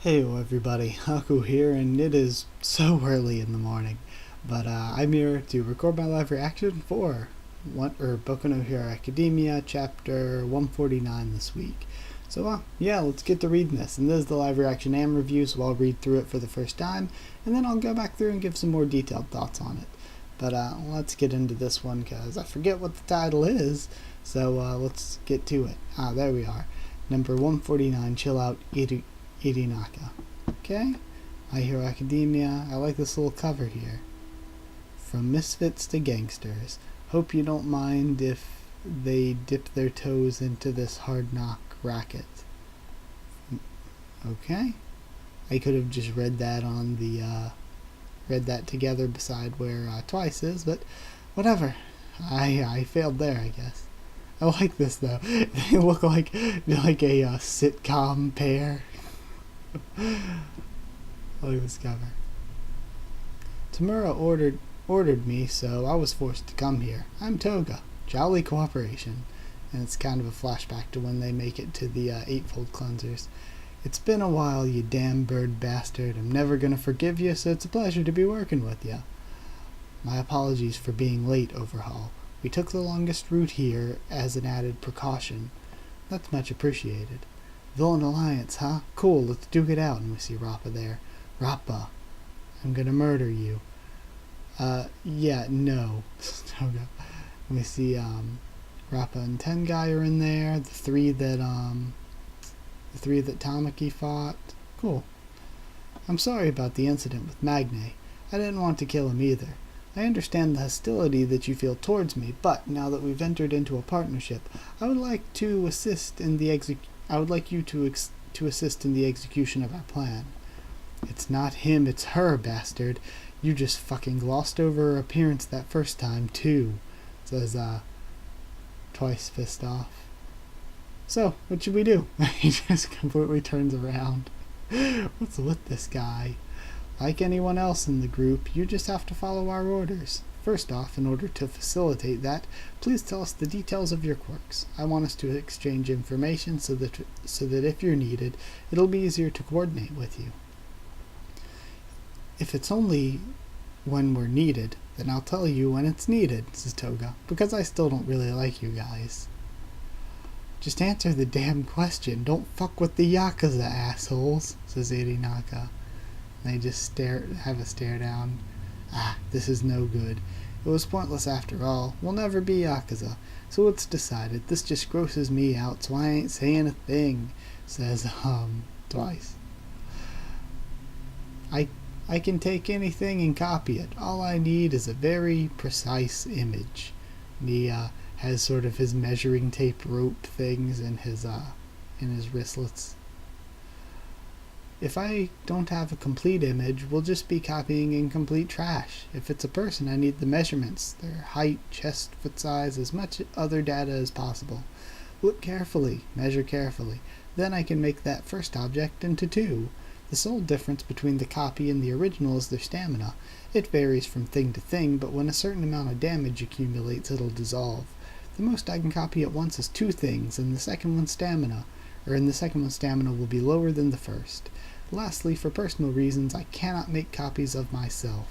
Hey everybody, Haku here, and it is so early in the morning, but I'm here to record my live reaction for Boku no Hero Academia chapter 149 this week. So yeah, let's get to reading this, and this is the live reaction and review, so I'll read through it for the first time, and then I'll go back through and give some more detailed thoughts on it. But let's get into this one, because I forget what the title is, so let's get to it. There we are. Number 149, Chill Out Irinaka. Okay, My Hero Academia. I like this little cover here. From misfits to gangsters. Hope you don't mind if they dip their toes into this hard knock racket. Okay, I could have just read that on the read that together beside where Twice is, but whatever. I failed there, I guess. I like this though. They look like a sitcom pair. Look at this cover. Tamura ordered me, so I was forced to come here. I'm Toga. Jolly cooperation. And it's kind of a flashback to when they make it to the Eightfold Cleansers. It's been a while, you damn bird bastard. I'm never gonna forgive you, so it's a pleasure to be working with you. My apologies for being late, Overhaul. We took the longest route here as an added precaution. That's much appreciated. Villain Alliance, huh? Cool, let's duke it out. And we see Rappa there. Rappa, I'm gonna murder you. Yeah, no. Toga. We see, Rappa and Tengai are in there. The three that Tamaki fought. Cool. I'm sorry about the incident with Magne. I didn't want to kill him either. I understand the hostility that you feel towards me, but now that we've entered into a partnership, I would like to assist in the assist in the execution of our plan. It's not him, it's her, bastard. You just fucking glossed over her appearance that first time, too, says, Twice, pissed off. So, what should we do? He just completely turns around. What's with this guy? Like anyone else in the group, you just have to follow our orders. First off, in order to facilitate that, please tell us the details of your quirks. I want us to exchange information so that if you're needed, it'll be easier to coordinate with you. If it's only when we're needed, then I'll tell you when it's needed, says Toga, because I still don't really like you guys. Just answer the damn question. Don't fuck with the Yakuza, assholes, says Irinaka. They just have a stare down. This is no good. It was pointless after all. We'll never be Yakuza. So it's decided. This just grosses me out, so I ain't saying a thing, says, Twice. I can take anything and copy it. All I need is a very precise image. And he has sort of his measuring tape rope things in his wristlets. If I don't have a complete image, we'll just be copying incomplete trash. If it's a person, I need the measurements, their height, chest, foot size, as much other data as possible. Look carefully, measure carefully. Then I can make that first object into two. The sole difference between the copy and the original is their stamina. It varies from thing to thing, but when a certain amount of damage accumulates, it'll dissolve. The most I can copy at once is two things, and the second one's stamina will be lower than the first. Lastly, for personal reasons, I cannot make copies of myself.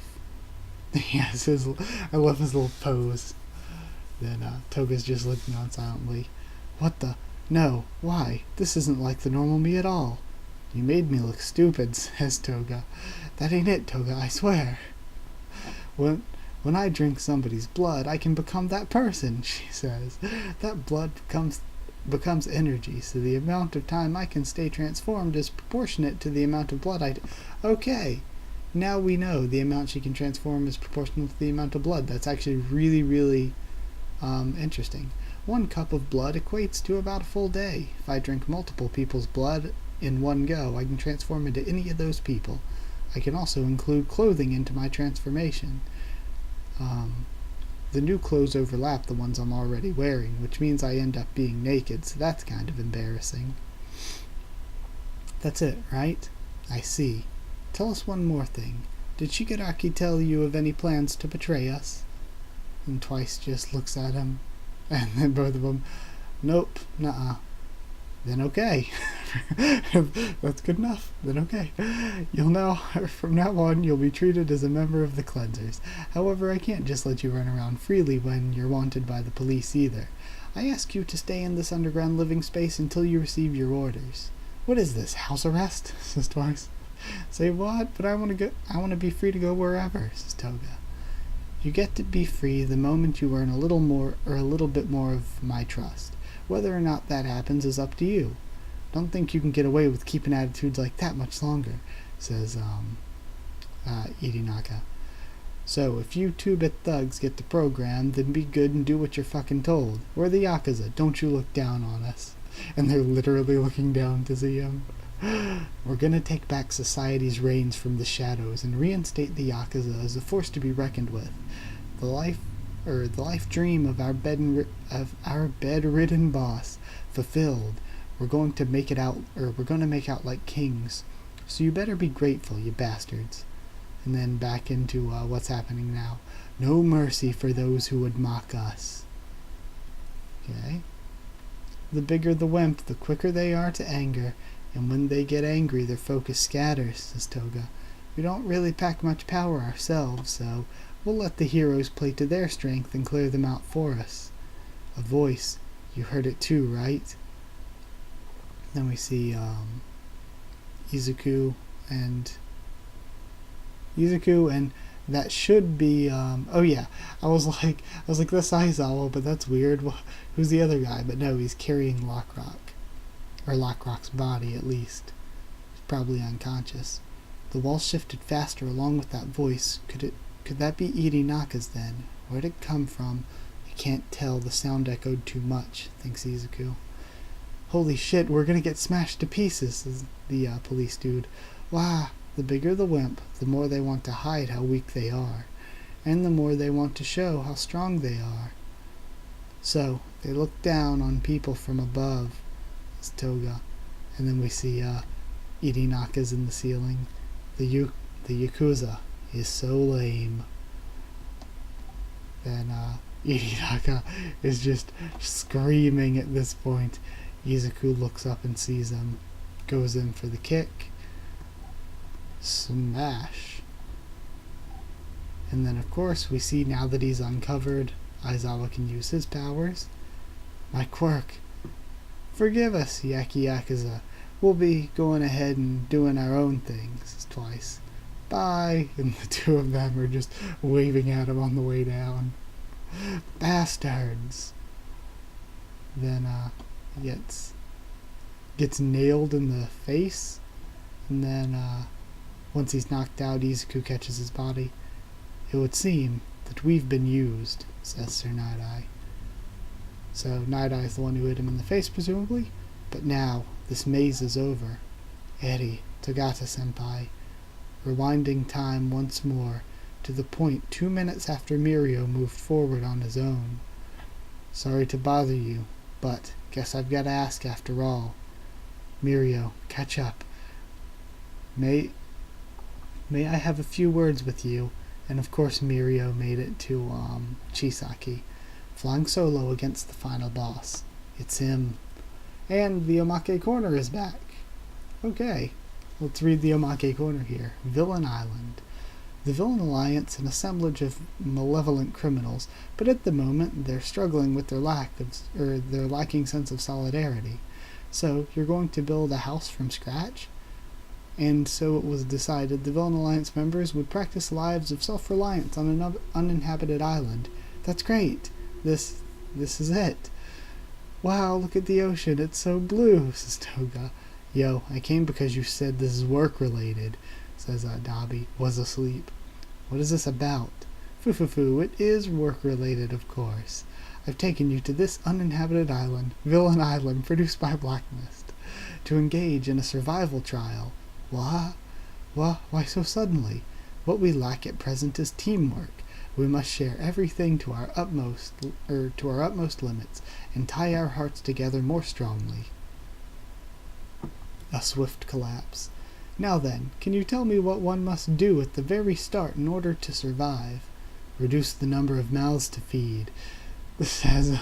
Yes, I love his little pose. Then Toga's just looking on silently. What the? No, why? This isn't like the normal me at all. You made me look stupid, says Toga. That ain't it, Toga, I swear. When I drink somebody's blood, I can become that person, she says. That blood becomes energy, so the amount of time I can stay transformed is proportionate to the amount of blood Okay, now we know the amount she can transform is proportional to the amount of blood. That's actually really, really interesting. 1 cup of blood equates to about a full day. If I drink multiple people's blood in one go, I can transform into any of those people. I can also include clothing into my transformation. The new clothes overlap the ones I'm already wearing, which means I end up being naked, so that's kind of embarrassing. That's it, right? I see. Tell us one more thing. Did Shigaraki tell you of any plans to betray us? And Twice just looks at him, and then both of them, nope, nuh-uh. Then okay. That's good enough. Then okay. You'll now, from now on, you'll be treated as a member of the Cleansers. However, I can't just let you run around freely when you're wanted by the police either. I ask you to stay in this underground living space until you receive your orders. What is this, house arrest? Says Twice. Say what? But I want to be free to go wherever, says Toga. You get to be free the moment you earn a little more or a little bit more of my trust. Whether or not that happens is up to you. Don't think you can get away with keeping attitudes like that much longer, says Irinaka. So, if you two-bit thugs get the program, then be good and do what you're fucking told. We're the Yakuza, don't you look down on us. And they're literally looking down to see him. We're gonna take back society's reins from the shadows and reinstate the Yakuza as a force to be reckoned with. The life dream of our bedridden boss fulfilled. We're going to make out like kings. So you better be grateful, you bastards. And then back into what's happening now. No mercy for those who would mock us. Okay. The bigger the wimp, the quicker they are to anger, and when they get angry, their focus scatters, says Toga. We don't really pack much power ourselves, so we'll let the heroes play to their strength and clear them out for us. A voice. You heard it too, right? Then we see Izuku and that should be oh yeah, I was like that's Aizawa, but that's weird. Who's the other guy? But no, he's carrying Lockrock, or Lockrock's body at least. He's probably unconscious. The wall shifted faster along with that voice. Could that be Irinaka's then? Where'd it come from? I can't tell. The sound echoed too much, thinks Izuku. Holy shit, we're gonna get smashed to pieces, says the police dude. Wow. The bigger the wimp, the more they want to hide how weak they are, and the more they want to show how strong they are. So, they look down on people from above, says Toga, and then we see Irinaka's in the ceiling. The Yakuza is so lame. Then Irinaka is just screaming at this point. Izuku looks up and sees him, goes in for the kick. Smash. And then of course we see now that he's uncovered, Aizawa can use his powers. My quirk. Forgive us, Yaki Yakuza. We'll be going ahead and doing our own things, says Twice. Bye. And the two of them are just waving at him on the way down. Bastards. Then gets nailed in the face, and then once he's knocked out, Izuku catches his body. It would seem that we've been used, says Sir Night-Eye. So Night-Eye is the one who hit him in the face, presumably. But now, this maze is over. Eri, Togata-senpai, rewinding time once more to the point 2 minutes after Mirio moved forward on his own. Sorry to bother you, but guess I've got to ask after all. Mirio, catch up. May I have a few words with you? And of course Mirio made it to Chisaki, flying solo against the final boss. It's him. And the omake corner is back. Okay, let's read the omake corner here. Villain Island. The Villain Alliance, an assemblage of malevolent criminals, but at the moment they're struggling with their lacking sense of solidarity. So you're going to build a house from scratch? And so it was decided the Villain Alliance members would practice lives of self-reliance on an uninhabited island. That's great. This is it. Wow, look at the ocean. It's so blue, says Toga. Yo, I came because you said this is work-related, says Dabi, was asleep. What is this about? Foo, it is work-related, of course. I've taken you to this uninhabited island, Villain Island, produced by Blackmist, to engage in a survival trial. Why so suddenly? What we lack at present is teamwork. We must share everything to our utmost limits, and tie our hearts together more strongly. A swift collapse. Now then, can you tell me what one must do at the very start in order to survive? Reduce the number of mouths to feed, says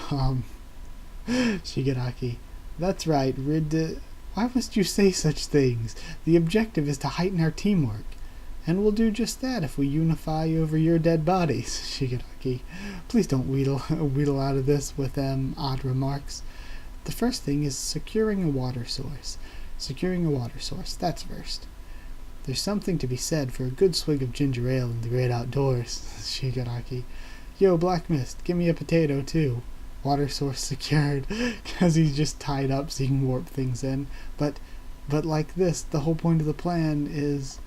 Shigaraki. That's right, why must you say such things? The objective is to heighten our teamwork. And we'll do just that if we unify over your dead bodies, Shigaraki. Please don't wheedle out of this with odd remarks. The first thing is securing a water source. Securing a water source, that's first. There's something to be said for a good swig of ginger ale in the great outdoors, Shigaraki. Yo, Black Mist, give me a potato too. Water source secured, because he's just tied up so he can warp things in. But like this, the whole point of the plan is...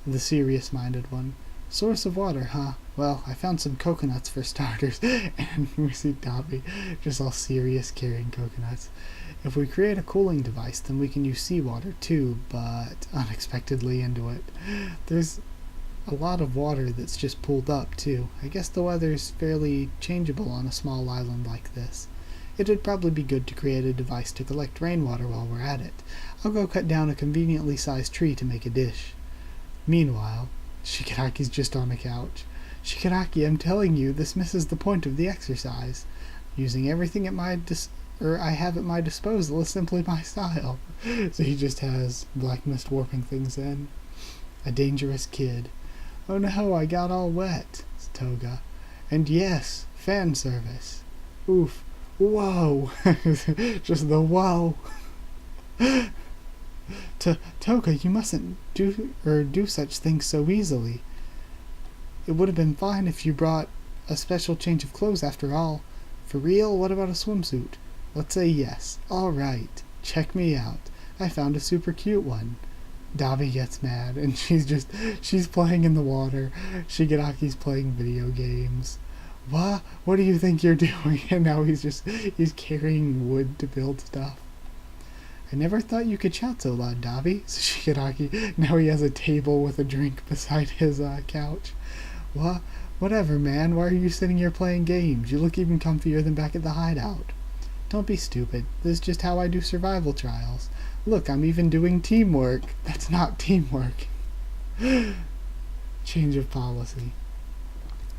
The serious-minded one. Source of water, huh? Well, I found some coconuts for starters. And we see Dabi just all serious carrying coconuts. If we create a cooling device, then we can use seawater too, but unexpectedly into it. There's a lot of water that's just pooled up too. I guess the weather's fairly changeable on a small island like this. It'd probably be good to create a device to collect rainwater while we're at it. I'll go cut down a conveniently sized tree to make a dish. Meanwhile, Shigaraki's just on the couch. Shigaraki, I'm telling you, this misses the point of the exercise. Using everything at I have at my disposal is simply my style. So he just has Black Mist warping things in. A dangerous kid. Oh no, I got all wet, it's Toga. And yes, fan service. Oof. Whoa. Just the whoa. Toga, you mustn't do such things so easily. It would have been fine if you brought a special change of clothes after all. For real, what about a swimsuit? Let's say yes. Alright, check me out. I found a super cute one. Dabi gets mad, and she's playing in the water. Shigaraki's playing video games. What do you think you're doing? And now he's carrying wood to build stuff. I never thought you could shout so loud, Dabi, says Shigaraki. Now he has a table with a drink beside his couch. Whatever, man. Why are you sitting here playing games? You look even comfier than back at the hideout. Don't be stupid. This is just how I do survival trials. Look, I'm even doing teamwork. That's not teamwork. Change of policy.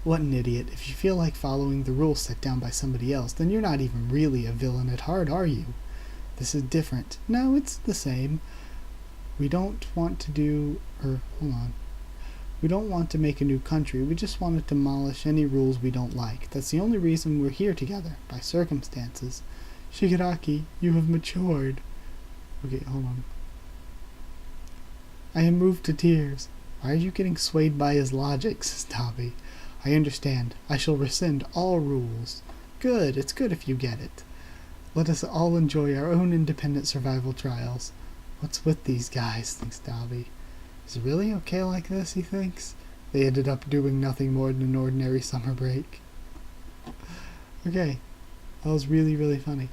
What an idiot. If you feel like following the rules set down by somebody else, then you're not even really a villain at heart, are you? This is different. No, it's the same. We don't want to We don't want to make a new country. We just want to demolish any rules we don't like. That's the only reason we're here together, by circumstances. Shigaraki, you have matured. Okay, hold on. I am moved to tears. Why are you getting swayed by his logic, says Dabi. I understand. I shall rescind all rules. Good, it's good if you get it. Let us all enjoy our own independent survival trials. What's with these guys, thinks Dabi. Is it really okay like this, he thinks? They ended up doing nothing more than an ordinary summer break. Okay, that was really, really funny.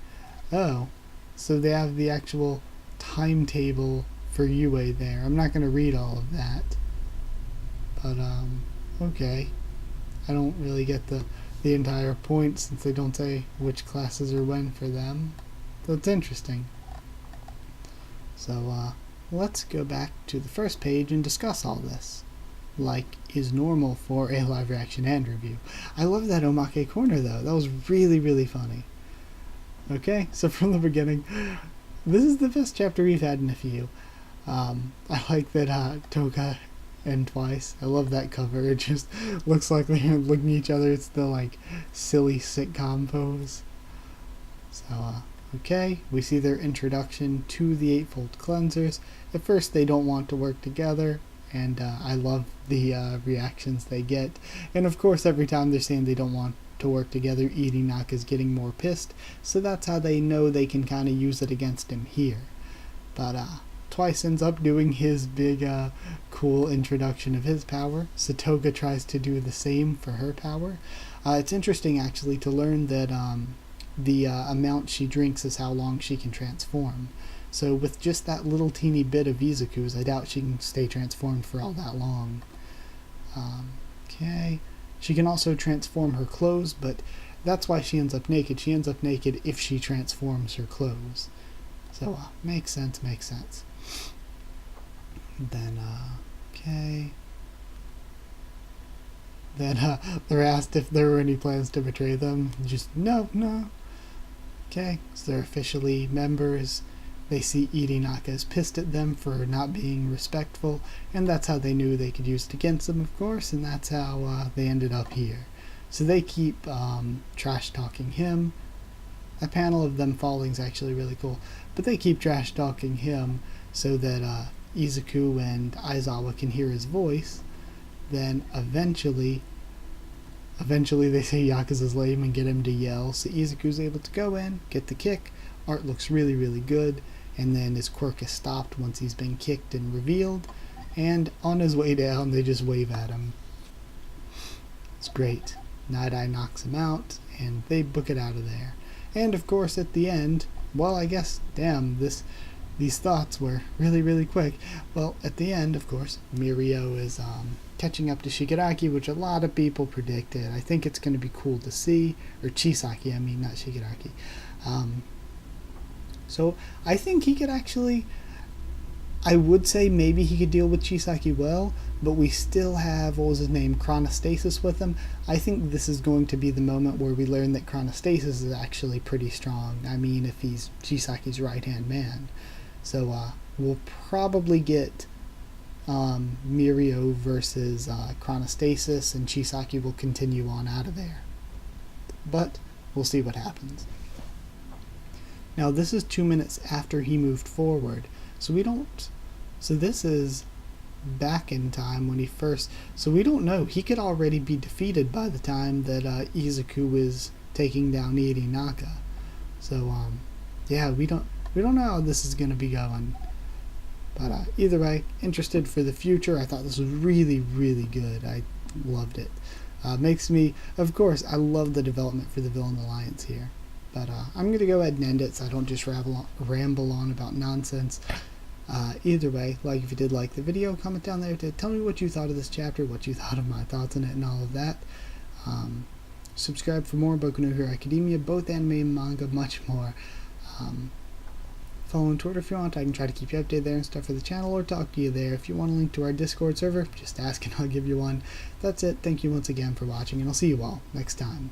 Oh, so they have the actual timetable for UA there. I'm not going to read all of that. But, okay. I don't really get the entire point since they don't say which classes are when for them. So it's interesting. So, let's go back to the first page and discuss all this, like is normal for a live reaction and review. I love that omake corner though. That was really, really funny. Okay, so from the beginning, this is the best chapter we've had in a few. I like that Toga and Twice. I love that cover. It just looks like they're looking at each other. It's the like silly sitcom pose. So, okay, we see their introduction to the Eightfold Cleansers. At first they don't want to work together, and I love the reactions they get. And of course every time they're saying they don't want to work together, Irinaka's getting more pissed, so that's how they know they can kind of use it against him here. But Twice ends up doing his big cool introduction of his power, so Toga tries to do the same for her power. It's interesting actually to learn that the amount she drinks is how long she can transform. So with just that little teeny bit of Izuku's, I doubt she can stay transformed for all that long. Okay. She can also transform her clothes, but that's why she ends up naked. She ends up naked if she transforms her clothes. So, makes sense. Then, okay. Then, they're asked if there were any plans to betray them. Just, no. Okay. Okay, so they're officially members. They see Irinaka is pissed at them for not being respectful, and that's how they knew they could use it against them, of course, and that's how they ended up here. So they keep trash-talking him. A panel of them falling is actually really cool, but they keep trash-talking him so that Izuku and Aizawa can hear his voice. Then eventually they say Yakuza's lame and get him to yell, so Izuku's able to go in, get the kick. Art looks really, really good, and then his quirk is stopped once he's been kicked and revealed, and on his way down they just wave at him. It's great. Night Eye knocks him out, and they book it out of there. And of course at the end, well, I guess, damn, these thoughts were really, really quick. Well, at the end, of course, Mirio is catching up to Shigaraki, which a lot of people predicted. I think it's going to be cool to see. Or Chisaki, I mean, not Shigaraki. So I think he could actually, I would say maybe he could deal with Chisaki well, but we still have, what was his name, Chronostasis with him. I think this is going to be the moment where we learn that Chronostasis is actually pretty strong. I mean, if he's Chisaki's right-hand man. So we'll probably get Mirio versus Chronostasis, and Chisaki will continue on out of there. But we'll see what happens. Now this is 2 minutes after he moved forward, so this is back in time when he first, so we don't know. He could already be defeated by the time that Izuku is taking down Irinaka. So yeah, we don't know how this is going to be going. But either way, interested for the future. I thought this was really, really good. I loved it. Makes me, of course, I love the development for the Villain Alliance here. But I'm going to go ahead and end it so I don't just ramble on about nonsense. Either way, like if you did like the video, comment down there to tell me what you thought of this chapter, what you thought of my thoughts on it, and all of that. Subscribe for more Boku no Hero Academia, both anime and manga, much more. Follow on Twitter if you want. I can try to keep you updated there and stuff for the channel, or talk to you there. If you want a link to our Discord server, just ask and I'll give you one. That's it. Thank you once again for watching, and I'll see you all next time.